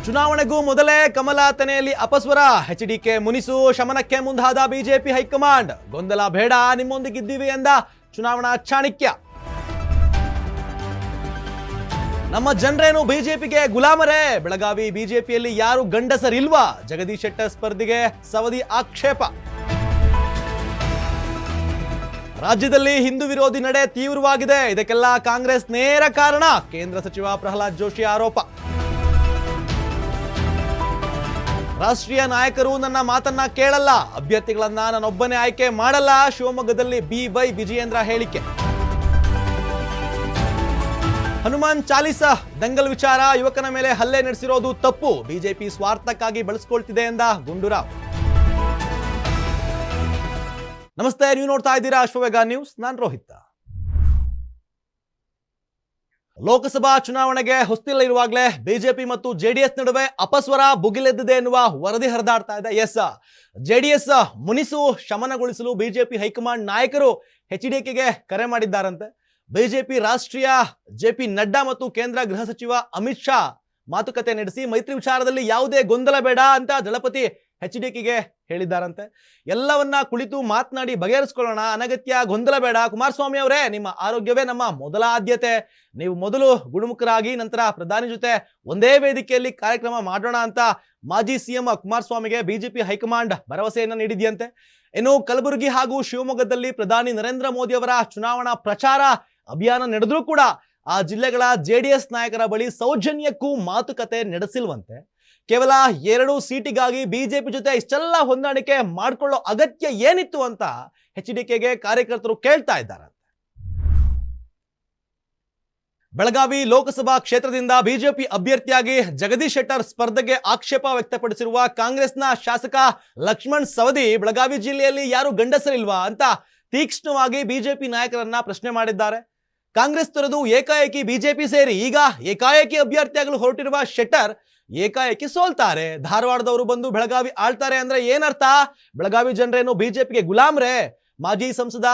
ಚುನಾವಣೆಗೂ ಮೊದಲೇ ಕಮಲ ತೆನೆಯಲ್ಲಿ ಅಪಸ್ವರ. ಎಚ್ಡಿಕೆ ಮುನಿಸು ಶಮನಕ್ಕೆ ಮುಂದಾದ ಬಿಜೆಪಿ ಹೈಕಮಾಂಡ್. ಗೊಂದಲ ಬೇಡ, ನಿಮ್ಮೊಂದಿಗಿದ್ದೀವಿ ಎಂದ ಚುನಾವಣಾ ಚಾಣಕ್ಯ. ನಮ್ಮ ಜನರೇನು ಬಿಜೆಪಿಗೆ ಗುಲಾಮರೇ? ಬೆಳಗಾವಿ ಬಿಜೆಪಿಯಲ್ಲಿ ಯಾರು ಗಂಡಸರಿಲ್ವಾ? ಜಗದೀಶ್ ಶೆಟ್ಟರ್ ಸ್ಪರ್ಧೆಗೆ ಸವದಿ ಆಕ್ಷೇಪ. ರಾಜ್ಯದಲ್ಲಿ ಹಿಂದೂ ವಿರೋಧಿ ನಡೆ ತೀವ್ರವಾಗಿದೆ, ಇದಕ್ಕೆಲ್ಲ ಕಾಂಗ್ರೆಸ್ ನೇರ ಕಾರಣ. ಕೇಂದ್ರ ಸಚಿವ ಪ್ರಹ್ಲಾದ್ ಜೋಶಿ ಆರೋಪ. ರಾಷ್ಟ್ರೀಯ ನಾಯಕರು ನನ್ನ ಮಾತನ್ನ ಕೇಳಲ್ಲ, ಅಭ್ಯರ್ಥಿಗಳನ್ನ ನಾನೊಬ್ಬನೇ ಆಯ್ಕೆ ಮಾಡಲ್ಲ. ಶಿವಮೊಗ್ಗದಲ್ಲಿ BY ವಿಜಯೇಂದ್ರ ಹೇಳಿಕೆ. ಹನುಮಾನ್ ಚಾಲಿಸಾ ದಂಗಲ್ ವಿಚಾರ, ಯುವಕನ ಮೇಲೆ ಹಲ್ಲೆ ನಡೆಸಿರೋದು ತಪ್ಪು, ಬಿಜೆಪಿ ಸ್ವಾರ್ಥಕ್ಕಾಗಿ ಬಳಸಿಕೊಳ್ತಿದೆ ಎಂದ ಗುಂಡೂರಾವ್. ನಮಸ್ತೆ, ನೀವು ನೋಡ್ತಾ ಇದ್ದೀರಾ ಅಶ್ವವೇಗ ನ್ಯೂಸ್. ನಾನು ರೋಹಿತ್. ಲೋಕಸಭಾ ಚುನಾವಣೆಗೆ ಹೊಸ್ತಿಲ್ಲ ಇರುವಾಗಲೇ ಬಿಜೆಪಿ ಮತ್ತು ಜೆಡಿಎಸ್ ನಡುವೆ ಅಪಸ್ವರ ಭುಗಿಲೆದ್ದಿದೆ ಎನ್ನುವ ವರದಿ ಹರಿದಾಡ್ತಾ ಇದೆ. ಜೆಡಿಎಸ್ ಮುನಿಸು ಶಮನಗೊಳಿಸಲು ಬಿಜೆಪಿ ಹೈಕಮಾಂಡ್ ನಾಯಕರು ಎಚ್ಡಿಕೆಗೆ ಕರೆ ಮಾಡಿದ್ದಾರಂತೆ. ಬಿಜೆಪಿ ರಾಷ್ಟ್ರೀಯ JP ನಡ್ಡಾ ಮತ್ತು ಕೇಂದ್ರ ಗೃಹ ಸಚಿವ ಅಮಿತ್ ಶಾ ಮಾತುಕತೆ ನಡೆಸಿ ಮೈತ್ರಿ ವಿಚಾರದಲ್ಲಿ ಯಾವುದೇ ಗೊಂದಲ ಬೇಡ ಅಂತ ದಳಪತಿ ಎಚ್ಡಿಕೆಗೆ ಹೇಳಿದ್ದಾರಂತೆ. ಎಲ್ಲವನ್ನ ಕುಳಿತು ಮಾತನಾಡಿ ಬಗೆಹರಿಸಿಕೊಳ್ಳೋಣ, ಅನಗತ್ಯ ಗೊಂದಲ ಬೇಡ. ಕುಮಾರಸ್ವಾಮಿ ಅವರೇ, ನಿಮ್ಮ ಆರೋಗ್ಯವೇ ನಮ್ಮ ಮೊದಲ ಆದ್ಯತೆ. ನೀವು ಮೊದಲು ಗುಣಮುಖರಾಗಿ ನಂತರ ಪ್ರಧಾನಿ ಜೊತೆ ಒಂದೇ ವೇದಿಕೆಯಲ್ಲಿ ಕಾರ್ಯಕ್ರಮ ಮಾಡೋಣ ಅಂತ ಮಾಜಿ CM ಕುಮಾರಸ್ವಾಮಿಗೆ ಬಿಜೆಪಿ ಹೈಕಮಾಂಡ್ ಭರವಸೆಯನ್ನ ನೀಡಿದೆಯಂತೆ. ಇನ್ನು ಕಲಬುರಗಿ ಹಾಗೂ ಶಿವಮೊಗ್ಗದಲ್ಲಿ ಪ್ರಧಾನಿ ನರೇಂದ್ರ ಮೋದಿ ಅವರ ಚುನಾವಣಾ ಪ್ರಚಾರ ಅಭಿಯಾನ ನಡೆದ್ರೂ ಕೂಡ ಆ ಜಿಲ್ಲೆಗಳ JDS ನಾಯಕರ ಬಳಿ ಸೌಜನ್ಯಕ್ಕೂ ಮಾತುಕತೆ ನಡೆಸಿಲ್ವಂತೆ. ಕೇವಲ 2 ಸೀಟಿಗಾಗಿ ಬಿಜೆಪಿ ಜೊತೆ ಇಷ್ಟೆಲ್ಲ ಹೊಂದಾಣಿಕೆ ಮಾಡಿಕೊಳ್ಳೋ ಅಗತ್ಯ ಏನಿತ್ತು ಅಂತ ಎಚ್ಡಿಕೆಗೆ ಕಾರ್ಯಕರ್ತರು ಕೇಳ್ತಾ ಇದ್ದಾರೆ. ಬೆಳಗಾವಿ ಲೋಕಸಭಾ ಕ್ಷೇತ್ರದಿಂದ ಬಿಜೆಪಿ ಅಭ್ಯರ್ಥಿಯಾಗಿ ಜಗದೀಶ್ ಶೆಟ್ಟರ್ ಸ್ಪರ್ಧೆಗೆ ಆಕ್ಷೇಪ ವ್ಯಕ್ತಪಡಿಸಿರುವ ಕಾಂಗ್ರೆಸ್ನ ಶಾಸಕ ಲಕ್ಷ್ಮಣ್ ಸವದಿ, ಬೆಳಗಾವಿ ಜಿಲ್ಲೆಯಲ್ಲಿ ಯಾರು ಗಂಡಸರಿಲ್ವಾ ಅಂತ ತೀಕ್ಷ್ಣವಾಗಿ ಬಿಜೆಪಿ ನಾಯಕರನ್ನ ಪ್ರಶ್ನೆ ಮಾಡಿದ್ದಾರೆ. ಕಾಂಗ್ರೆಸ್ ತೊರೆದು ಏಕಾಏಕಿ ಬಿಜೆಪಿ ಸೇರಿ ಈಗ ಏಕಾಏಕಿ ಅಭ್ಯರ್ಥಿಯಾಗಲು ಹೊರಟಿರುವ ಶೆಟ್ಟರ್ ಏಕಾಏಕಿ ಸೋಲ್ತಾರೆ. ಧಾರವಾಡದವರು ಬಂದು ಬೆಳಗಾವಿ ಆಳ್ತಾರೆ ಅಂದ್ರೆ ಏನರ್ಥ? ಬೆಳಗಾವಿ ಜನರೇನು ಬಿಜೆಪಿಗೆ ಗುಲಾಮ್ರೆ? ಮಾಜಿ ಸಂಸದ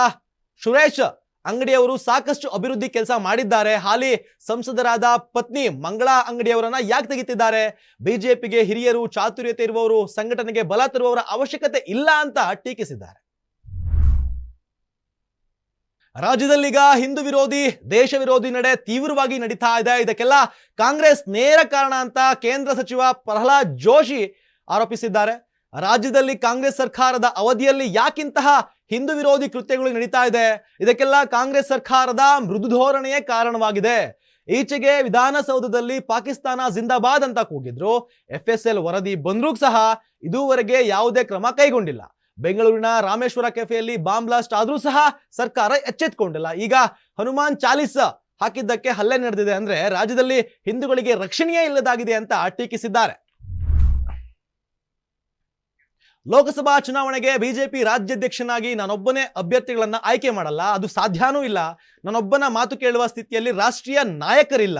ಸುರೇಶ್ ಅಂಗಡಿಯವರು ಸಾಕಷ್ಟು ಅಭಿವೃದ್ಧಿ ಕೆಲಸ ಮಾಡಿದ್ದಾರೆ. ಹಾಲಿ ಸಂಸದರಾದ ಪತ್ನಿ ಮಂಗಳಾ ಅಂಗಡಿಯವರನ್ನ ಯಾಕೆ ತೆಗಿತಿದ್ದಾರೆ? ಬಿಜೆಪಿಗೆ ಹಿರಿಯರು, ಚಾತುರ್ಯತೆ ಇರುವವರು, ಸಂಘಟನೆಗೆ ಬಲ ತರುವವರ ಅವಶ್ಯಕತೆ ಇಲ್ಲ ಅಂತ ಟೀಕಿಸಿದ್ದಾರೆ. ರಾಜ್ಯದಲ್ಲೀಗ ಹಿಂದೂ ವಿರೋಧಿ, ದೇಶ ವಿರೋಧಿ ನಡೆ ತೀವ್ರವಾಗಿ ನಡೀತಾ ಇದೆ, ಇದಕ್ಕೆಲ್ಲ ಕಾಂಗ್ರೆಸ್ ನೇರ ಕಾರಣ ಅಂತ ಕೇಂದ್ರ ಸಚಿವ ಪ್ರಹ್ಲಾದ್ ಜೋಶಿ ಆರೋಪಿಸಿದ್ದಾರೆ. ರಾಜ್ಯದಲ್ಲಿ ಕಾಂಗ್ರೆಸ್ ಸರ್ಕಾರದ ಅವಧಿಯಲ್ಲಿ ಯಾಕಿಂತಹ ಹಿಂದೂ ವಿರೋಧಿ ಕೃತ್ಯಗಳು ನಡೀತಾ ಇದೆ? ಇದಕ್ಕೆಲ್ಲ ಕಾಂಗ್ರೆಸ್ ಸರ್ಕಾರದ ಮೃದು ಧೋರಣೆಯೇ ಕಾರಣವಾಗಿದೆ. ಈಚೆಗೆ ವಿಧಾನಸೌಧದಲ್ಲಿ ಪಾಕಿಸ್ತಾನ ಜಿಂದಾಬಾದ್ ಅಂತ ಕೂಗಿದ್ರು. FSL ವರದಿ ಬಂದ್ರೂ ಸಹ ಇದುವರೆಗೆ ಯಾವುದೇ ಕ್ರಮ ಕೈಗೊಂಡಿಲ್ಲ. ಬೆಂಗಳೂರಿನ ರಾಮೇಶ್ವರ ಕೆಫೆಯಲ್ಲಿ ಬಾಂಬ್ ಬ್ಲಾಸ್ಟ್ ಆದ್ರೂ ಸಹ ಸರ್ಕಾರ ಎಚ್ಚೆತ್ತುಕೊಂಡಿಲ್ಲ. ಈಗ ಹನುಮಾನ್ ಚಾಲಿಸ್ ಹಾಕಿದ್ದಕ್ಕೆ ಹಲ್ಲೆ ನಡೆದಿದೆ ಅಂದ್ರೆ ರಾಜ್ಯದಲ್ಲಿ ಹಿಂದೂಗಳಿಗೆ ರಕ್ಷಣೆಯೇ ಇಲ್ಲದಾಗಿದೆ ಅಂತ ಟೀಕಿಸಿದ್ದಾರೆ. ಲೋಕಸಭಾ ಚುನಾವಣೆಗೆ ಬಿಜೆಪಿ ರಾಜ್ಯಾಧ್ಯಕ್ಷನಾಗಿ ನಾನೊಬ್ಬನೇ ಅಭ್ಯರ್ಥಿಗಳನ್ನ ಆಯ್ಕೆ ಮಾಡಲ್ಲ, ಅದು ಸಾಧ್ಯನೂ ಇಲ್ಲ. ನಾನೊಬ್ಬನ ಮಾತು ಕೇಳುವ ಸ್ಥಿತಿಯಲ್ಲಿ ರಾಷ್ಟ್ರೀಯ ನಾಯಕರಿಲ್ಲ,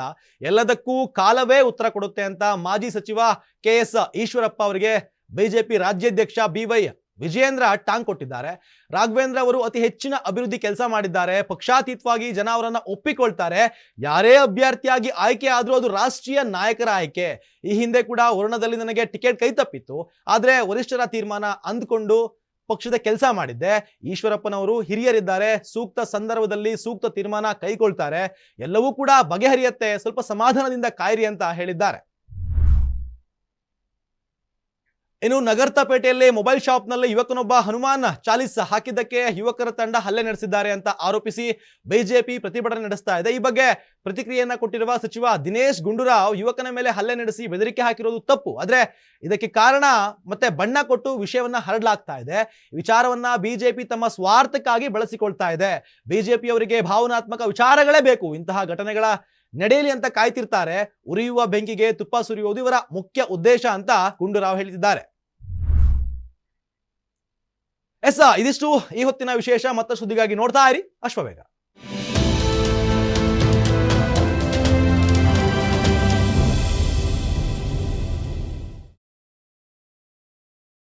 ಎಲ್ಲದಕ್ಕೂ ಕಾಲವೇ ಉತ್ತರ ಕೊಡುತ್ತೆ ಅಂತ ಮಾಜಿ ಸಚಿವ KS ಈಶ್ವರಪ್ಪ ಅವರಿಗೆ ಬಿಜೆಪಿ ರಾಜ್ಯಾಧ್ಯಕ್ಷ BY ವಿಜಯೇಂದ್ರ ಟಾಂಗ್ ಕೊಟ್ಟಿದ್ದಾರೆ. ರಾಘವೇಂದ್ರ ಅವರು ಅತಿ ಹೆಚ್ಚಿನ ಅಭಿವೃದ್ಧಿ ಕೆಲಸ ಮಾಡಿದ್ದಾರೆ, ಪಕ್ಷಾತೀತವಾಗಿ ಜನ ಅವರನ್ನ ಒಪ್ಪಿಕೊಳ್ತಾರೆ. ಯಾರೇ ಅಭ್ಯರ್ಥಿಯಾಗಿ ಆಯ್ಕೆ ಆದ್ರೂ ಅದು ರಾಷ್ಟ್ರೀಯ ನಾಯಕರ ಆಯ್ಕೆ. ಈ ಹಿಂದೆ ಕೂಡ ವರ್ಣದಲ್ಲಿ ನನಗೆ ಟಿಕೆಟ್ ಕೈ ತಪ್ಪಿತ್ತು, ಆದ್ರೆ ವರಿಷ್ಠರ ತೀರ್ಮಾನ ಅಂದ್ಕೊಂಡು ಪಕ್ಷದ ಕೆಲಸ ಮಾಡಿದ್ದೆ. ಈಶ್ವರಪ್ಪನವರು ಹಿರಿಯರಿದ್ದಾರೆ, ಸೂಕ್ತ ಸಂದರ್ಭದಲ್ಲಿ ಸೂಕ್ತ ತೀರ್ಮಾನ ಕೈಗೊಳ್ತಾರೆ, ಎಲ್ಲವೂ ಕೂಡ ಬಗೆಹರಿಯುತ್ತೆ, ಸ್ವಲ್ಪ ಸಮಾಧಾನದಿಂದ ಕಾಯಿರಿ ಅಂತ ಹೇಳಿದ್ದಾರೆ. ಇನ್ನು ನಗರ್ತಪೇಟೆಯಲ್ಲಿ ಮೊಬೈಲ್ ಶಾಪ್ನಲ್ಲಿ ಯುವಕನೊಬ್ಬ ಹನುಮಾನ್ ಚಾಲಿಸ್ ಹಾಕಿದ್ದಕ್ಕೆ ಯುವಕರ ತಂಡ ಹಲ್ಲೆ ನಡೆಸಿದ್ದಾರೆ ಅಂತ ಆರೋಪಿಸಿ ಬಿಜೆಪಿ ಪ್ರತಿಭಟನೆ ನಡೆಸ್ತಾ ಇದೆ. ಈ ಬಗ್ಗೆ ಪ್ರತಿಕ್ರಿಯೆಯನ್ನ ಕೊಟ್ಟಿರುವ ಸಚಿವ ದಿನೇಶ್ ಗುಂಡೂರಾವ್, ಯುವಕನ ಮೇಲೆ ಹಲ್ಲೆ ನಡೆಸಿ ಬೆದರಿಕೆ ಹಾಕಿರೋದು ತಪ್ಪು, ಆದ್ರೆ ಇದಕ್ಕೆ ಕಾರಣ ಮತ್ತೆ ಬಣ್ಣ ಕೊಟ್ಟು ವಿಷಯವನ್ನ ಹರಡಲಾಗ್ತಾ ಇದೆ. ವಿಚಾರವನ್ನ ಬಿಜೆಪಿ ತಮ್ಮ ಸ್ವಾರ್ಥಕ್ಕಾಗಿ ಬಳಸಿಕೊಳ್ತಾ ಇದೆ. ಬಿಜೆಪಿಯವರಿಗೆ ಭಾವನಾತ್ಮಕ ವಿಚಾರಗಳೇ ಬೇಕು, ಇಂತಹ ಘಟನೆಗಳ ನಡೆಯಲಿ ಅಂತ ಕಾಯ್ತಿರ್ತಾರೆ. ಉರಿಯುವ ಬೆಂಕಿಗೆ ತುಪ್ಪ ಸುರಿಯುವುದು ಇವರ ಮುಖ್ಯ ಉದ್ದೇಶ ಅಂತ ಗುಂಡೂರಾವ್ ಹೇಳಿದ್ದಾರೆ. ಇದಿಷ್ಟು ಈ ಹೊತ್ತಿನ ವಿಶೇಷ. ಮತ್ತಷ್ಟು ಸುದ್ದಿಗಾಗಿ ನೋಡ್ತಾ ಇರಿ ಅಶ್ವವೇಗ.